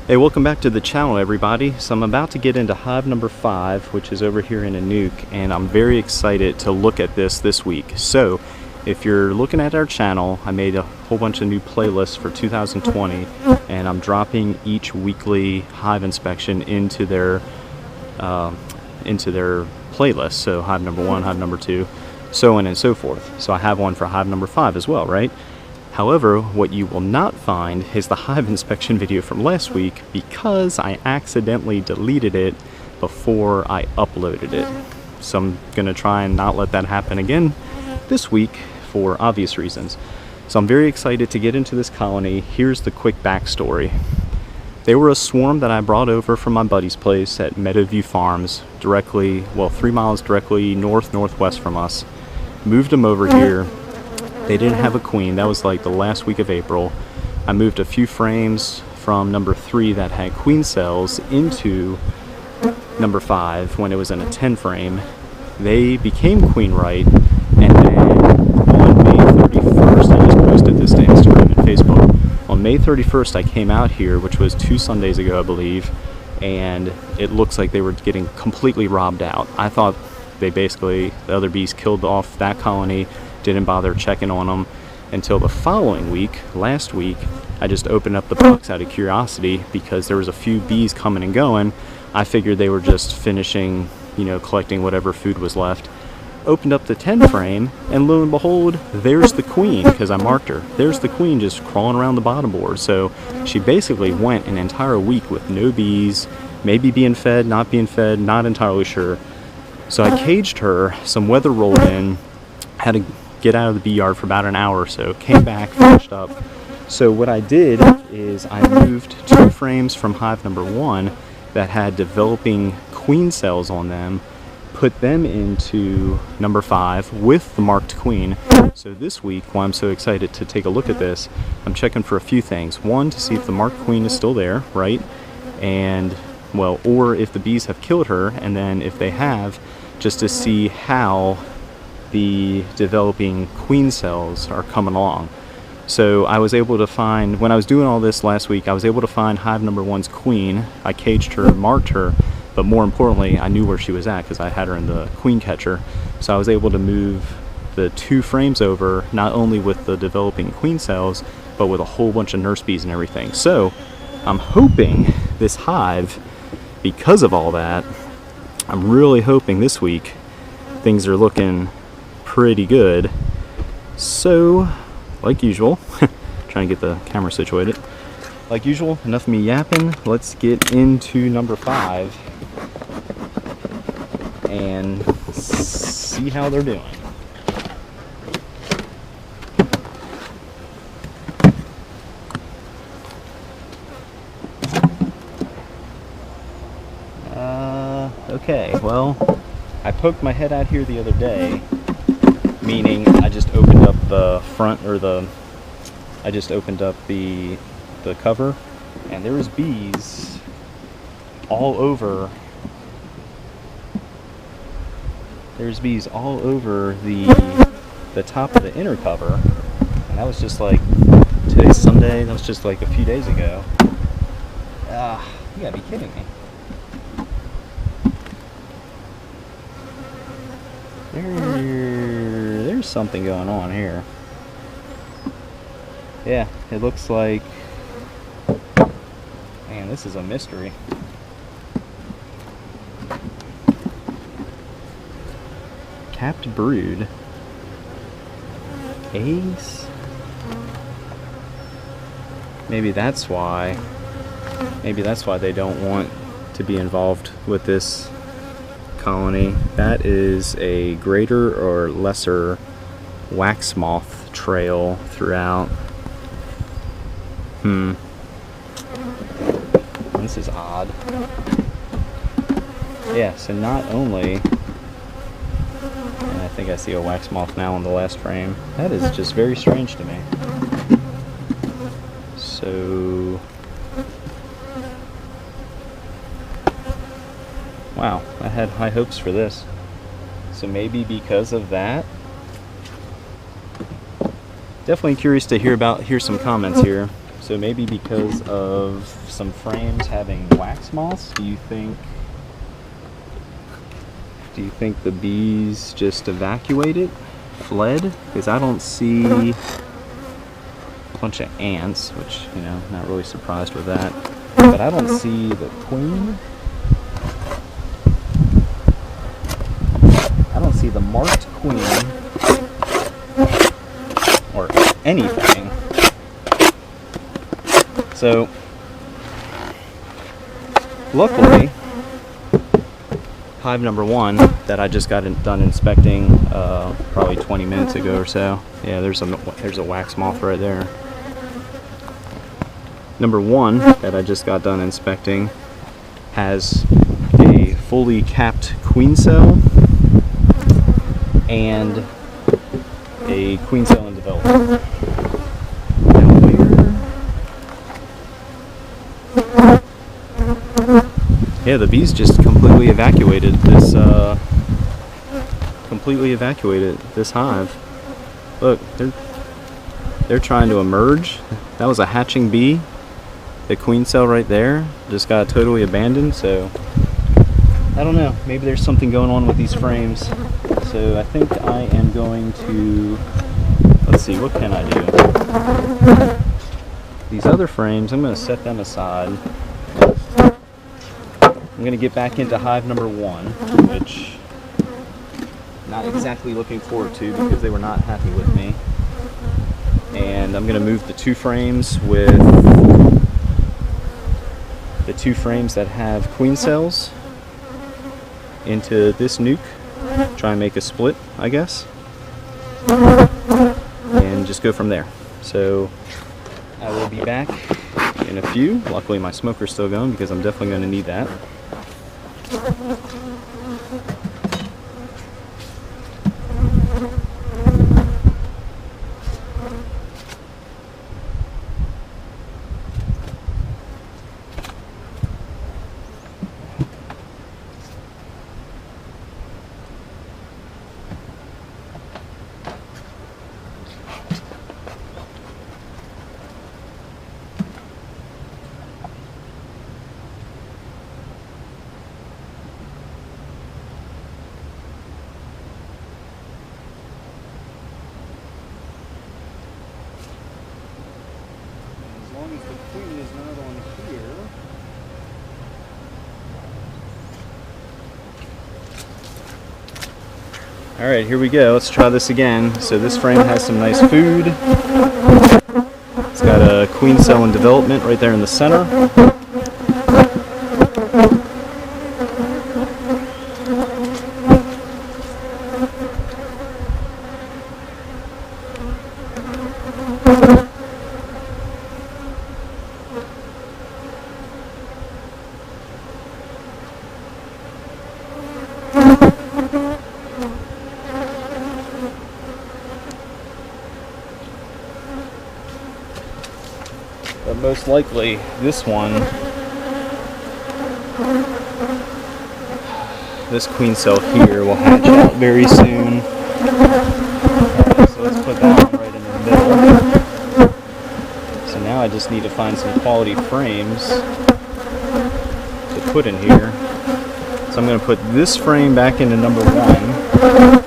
Hey, welcome back to the channel, everybody. So I'm about to get into hive number 5, which is over here in Anouk, and I'm very excited to look at this week. So if you're looking at our channel, I made a whole bunch of new playlists for 2020, and I'm dropping each weekly hive inspection into their playlist. So hive number 1, hive number 2, so on and so forth. So I have one for hive number 5 as well, right? However, what you will not find is the hive inspection video from last week because I accidentally deleted it before I uploaded it. So I'm going to try and not let that happen again this week for obvious reasons. So I'm very excited to get into this colony. Here's the quick backstory. They were a swarm that I brought over from my buddy's place at Meadow View Farms, directly, well, 3 miles directly northwest from us. Moved them over here. They didn't have a queen. That was like the last week of April. I moved a few frames from number 3 that had queen cells into number 5 when it was in a 10 frame. They became queen right, and then on May 31st, I just posted this to Instagram and Facebook. On May 31st, I came out here, which was 2 Sundays ago, I believe, and it looks like they were getting completely robbed out. I thought the other bees killed off that colony, didn't bother checking on them until the following week. Last week, I just opened up the box out of curiosity because there was a few bees coming and going. I figured they were just finishing, collecting whatever food was left. Opened up the 10 frame, and lo and behold, there's the queen, because I marked her. There's the queen just crawling around the bottom board. So she basically went an entire week with no bees, maybe being fed, not being fed, not entirely sure. So I caged her, some weather rolled in, had to get out of the bee yard for about an hour or so, came back, finished up. So what I did is I moved 2 frames from hive number 1 that had developing queen cells on them, put them into number 5 with the marked queen. So this week, while I'm so excited to take a look at this, I'm checking for a few things. One, to see if the marked queen is still there, right? And, well, or if the bees have killed her, and then if they have, just to see how the developing queen cells are coming along. So I was able to find, when I was doing all this last week, I was able to find hive number 1's queen. I caged her, marked her, but more importantly, I knew where she was at because I had her in the queen catcher. So I was able to move the 2 frames over, not only with the developing queen cells, but with a whole bunch of nurse bees and everything. So I'm hoping this hive, because of all that, I'm really hoping this week things are looking pretty good. So, like usual, trying to get the camera situated. Like usual, enough of me yapping. Let's get into number 5 and see how they're doing. Okay, well, I poked my head out here the other day, meaning I just opened up the front, or I just opened up the cover, and there was bees all over. There's bees all over the top of the inner cover, and that was just like, today's Sunday, that was just like a few days ago. You gotta be kidding me. There's something going on here. Yeah, it looks like, man, this is a mystery. Capped brood. Ace? Maybe that's why they don't want to be involved with this colony. That is a greater or lesser wax moth trail throughout. This is odd. Yeah, so not only, and I think I see a wax moth now on the last frame. That is just very strange to me. So, wow, I had high hopes for this. So maybe because of that. Definitely curious to hear some comments here. So maybe because of some frames having wax moths, do you think the bees just evacuated, fled? Because I don't see a bunch of ants, which, you know, not really surprised with that. But I don't see the queen. I don't see the marked queen or anything. So, luckily, hive number 1 that I just got done inspecting probably 20 minutes ago or so. Yeah, there's a wax moth right there. Number 1 that I just got done inspecting has a fully capped queen cell and a queen cell in development. Yeah, the bees just completely evacuated this hive. Look, they're trying to emerge. That was a hatching bee. The queen cell right there just got totally abandoned, so I don't know. Maybe there's something going on with these frames. So I think I am going to, let's see, what can I do? These other frames, I'm going to set them aside. I'm going to get back into hive number 1, which I'm not exactly looking forward to because they were not happy with me. And I'm going to move the 2 frames with the 2 frames that have queen cells into this nuke. Try and make a split, I guess. And just go from there. So I will be back in a few. Luckily my smoker's still going because I'm definitely going to need that. Alright, here we go. Let's try this again. So this frame has some nice food. It's got a queen cell in development right there in the center. But most likely this one, this queen cell here will hatch out very soon. So let's put that one right in the middle. So now I just need to find some quality frames to put in here. So I'm going to put this frame back into number 1.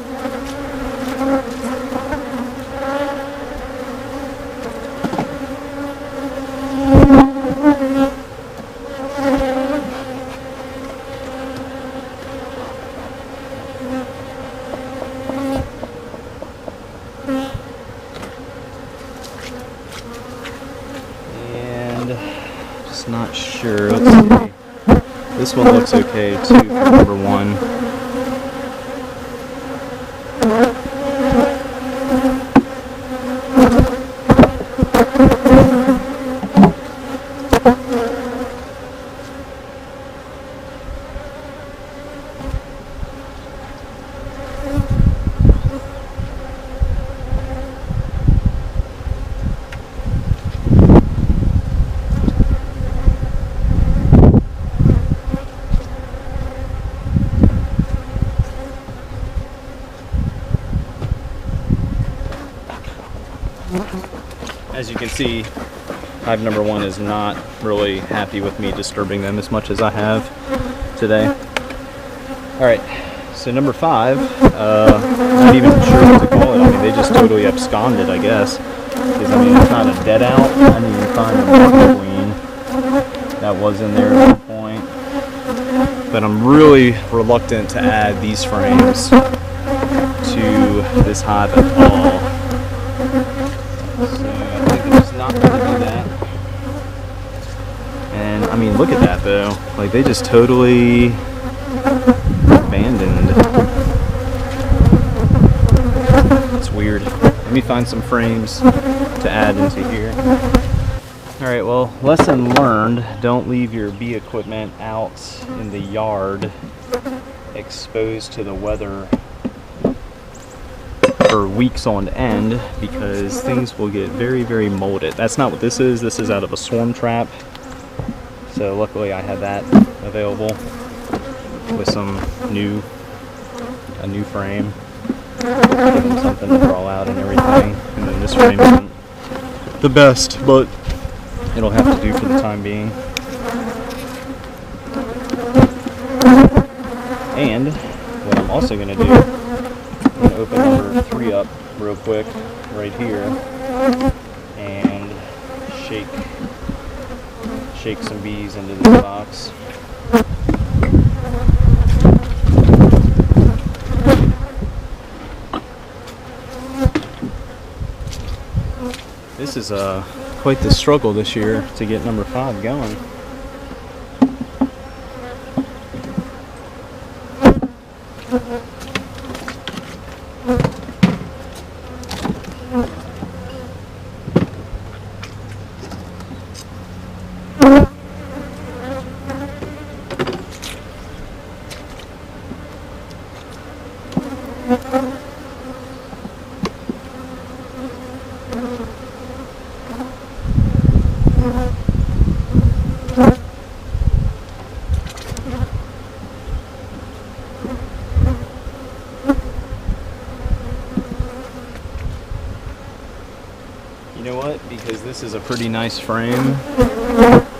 Not sure. Let's see. This one looks okay too for number 1. As you can see, hive number 1 is not really happy with me disturbing them as much as I have today. Alright, so number 5, not even sure what to call it. I mean, they just totally absconded, I guess. Because, I mean, it's not a dead out. I didn't even find a market queen that was in there at one point. But I'm really reluctant to add these frames to this hive at all. So I think I'm just not going to do that. And I mean, look at that though. Like, they just totally abandoned. It's weird. Let me find some frames to add into here. Alright, well, lesson learned. Don't leave your bee equipment out in the yard exposed to the weather for weeks on end, because things will get very, very molded. That's not what this is. This is out of a swarm trap. So luckily I had that available with some a new frame. Give them something to crawl out and everything. And then this frame isn't the best, but it'll have to do for the time being. And what I'm also going to do, I'm going to open number 3 up real quick right here and shake some bees into this box. This is quite the struggle this year to get number 5 going. You know what? Because this is a pretty nice frame.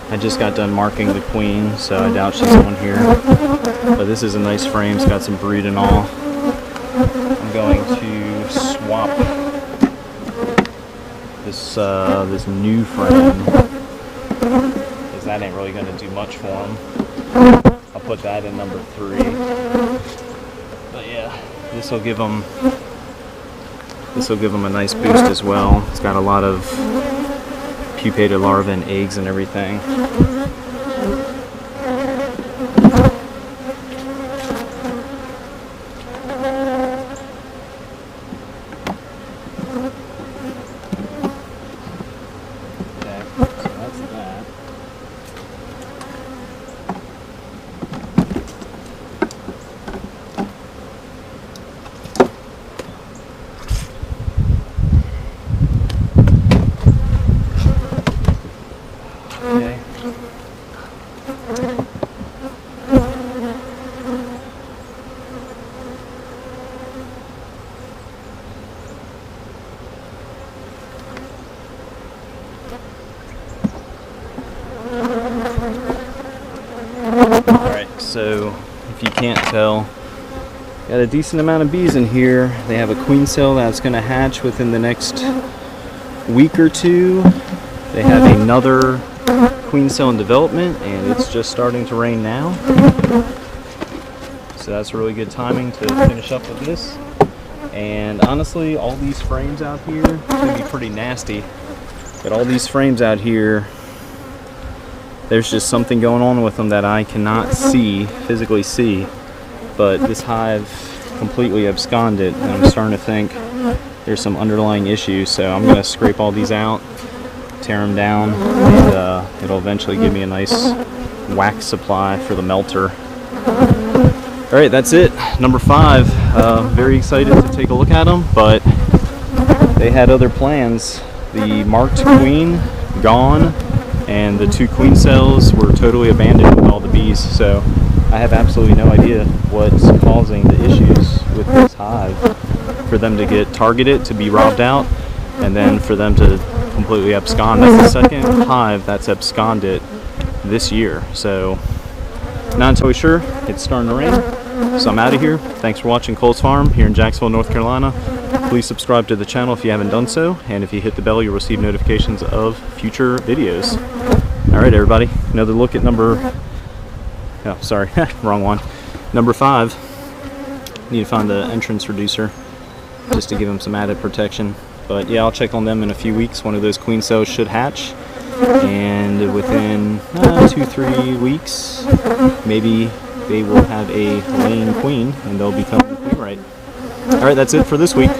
I just got done marking the queen, so I doubt she's on here. But this is a nice frame. It's got some brood and all. I'm going to swap this new frame, because that ain't really going to do much for him. I'll put that in number 3. But yeah, this will give him a nice boost as well. It's got a lot of pupated larvae and eggs and everything. Okay, so that's that. Okay. Alright, so if you can't tell, got a decent amount of bees in here. They have a queen cell that's going to hatch within the next week or 2. They have another queen cell in development, and it's just starting to rain now. So that's really good timing to finish up with this. And honestly, all these frames out here can be pretty nasty. But all these frames out here, there's just something going on with them that I cannot physically see. But this hive completely absconded, and I'm starting to think there's some underlying issues. So I'm going to scrape all these out, tear them down, and it'll eventually give me a nice wax supply for the melter. Alright, that's it. Number 5. Very excited to take a look at them, but they had other plans. The marked queen, gone, and the 2 queen cells were totally abandoned with all the bees. So I have absolutely no idea what's causing the issues with this hive. For them to get targeted, to be robbed out, and then for them to completely abscond. That's the second hive that's absconded this year. So not entirely sure. It's starting to rain, so I'm out of here. Thanks for watching Cole's Farm here in Jacksonville, North Carolina. Please subscribe to the channel if you haven't done so, and if you hit the bell, you'll receive notifications of future videos. All right, everybody, another look at number, oh, sorry, wrong one. Number 5. Need to find the entrance reducer just to give them some added protection. But yeah, I'll check on them in a few weeks. One of those queen cells should hatch, and within 2-3 weeks, maybe they will have a laying queen and they'll become queen right. All right, that's it for this week.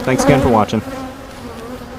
Thanks again for watching.